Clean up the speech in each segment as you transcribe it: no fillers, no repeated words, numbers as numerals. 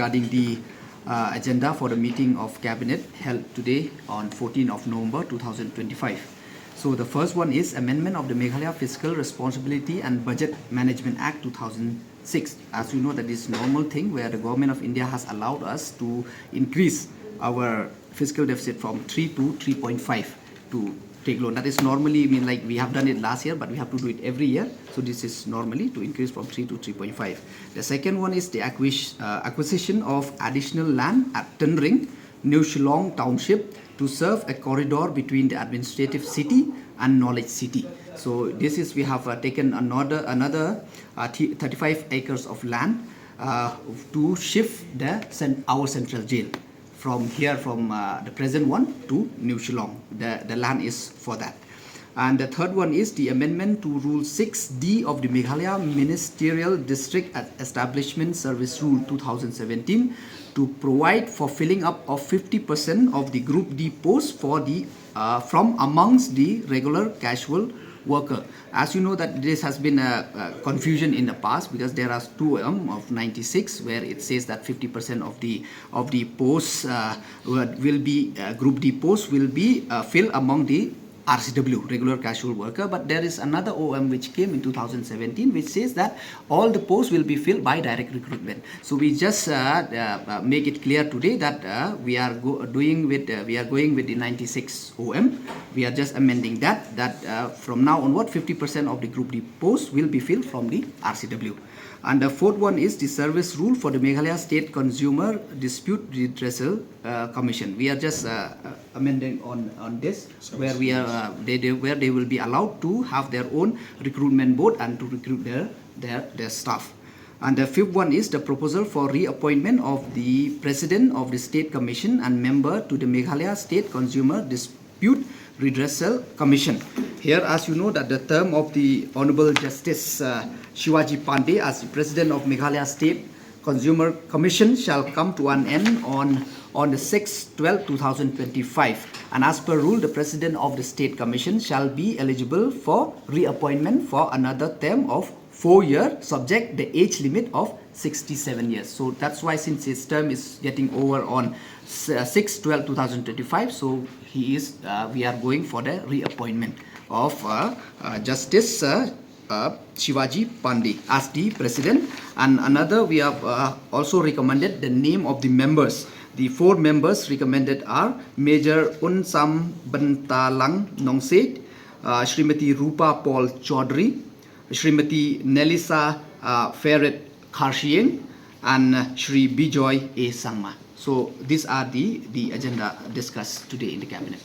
regarding the agenda for the meeting of Cabinet held today on 14th of November 2025. So the first one is amendment of the Meghalaya Fiscal Responsibility and Budget Management Act 2006. As you know, that is normal thing where the government of India has allowed us to increase our fiscal deficit from 3 to 3.5 to take loan. That is normally mean like we have done it last year, but we have to do it every year. So this is normally to increase from 3 to 3.5. The second one is the acquisition of additional land at Tenring, New Shillong Township to serve a corridor between the administrative city and knowledge city. So this is we have taken another 35 acres of land to shift our central jail from here, from the present one to New Shillong. The land is for that. And the third one is the amendment to Rule 6D of the Meghalaya Ministerial District Establishment Service Rule 2017 to provide for filling up of 50% of the Group D posts for the from amongst the regular casual worker. As you know that this has been a confusion in the past because there are 2 of 96 where it says that 50% of the posts will be Group D posts will be filled among the RCW, regular casual worker, but there is another OM which came in 2017 which says that all the posts will be filled by direct recruitment. So we just make it clear today that we are going with the 96 OM. We are just amending that from now onward 50% of the Group D posts will be filled from the RCW. And the fourth one is the service rule for the Meghalaya State Consumer Dispute Redressal Commission. We are just amending on this, where we are where they will be allowed to have their own recruitment board and to recruit their staff. And the fifth one is the proposal for reappointment of the president of the State Commission and member to the Meghalaya State Consumer Dispute Redressal Commission. Here, as you know, that the term of the Honorable Justice Shivaji Pandey as the President of Meghalaya State Consumer Commission shall come to an end on the 6/12/2025. And as per rule, the President of the State Commission shall be eligible for reappointment for another term of 4 years, subject the age limit of 67 years. So that's why since his term is getting over on 6/12/2025, so he is we are going for the reappointment of Justice Shivaji Pandey as the president. And another, we have also recommended the name of the members. The 4 members recommended are Major Unsam Bantalang Nongset, Srimati Rupa Paul Chaudhary, Srimati Nelisa Ferret Karshieng, and Shri Bijoy A. Sangma. So these are the agenda discussed today in the cabinet.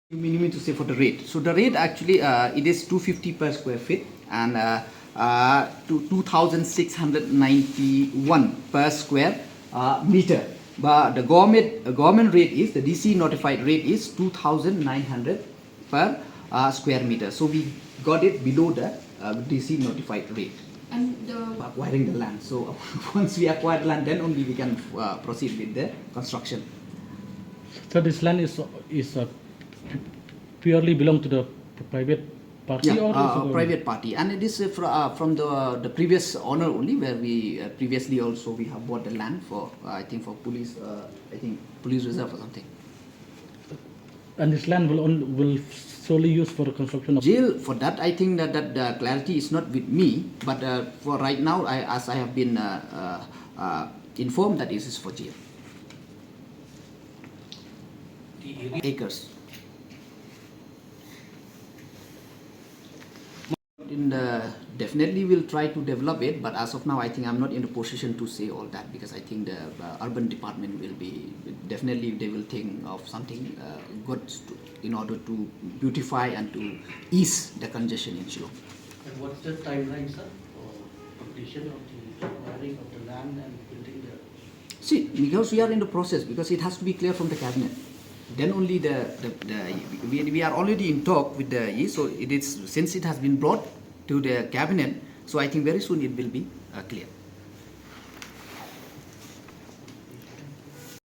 You mean to say for the rate? So the rate actually it is 250 per square feet and to 2,691 per square meter. But the government rate is, the DC notified rate is 2,900 per square meter. So we got it below the DC notified rate. And acquiring the land. So once we acquire land, then only we can proceed with the construction. So this land is purely belong to the private party, yeah, or private party, and it is from the previous owner only, where we previously also we have bought the land for I think for police police reserve or something. And this land will solely used for the construction of jail. For that, I think that the clarity is not with me, but for right now, as I have been informed, that this is for jail. Acres. Definitely we'll try to develop it, but as of now I think I'm not in a position to say all that, because I think the urban department will be definitely, they will think of something good in order to beautify and to ease the congestion in Shillong. And what's the timeline, sir, for completion of the acquiring of the land and building the... See, because we are in the process, because it has to be clear from the cabinet. Then only we are already in talk with the so it is, since it has been brought to the cabinet, so I think very soon it will be clear.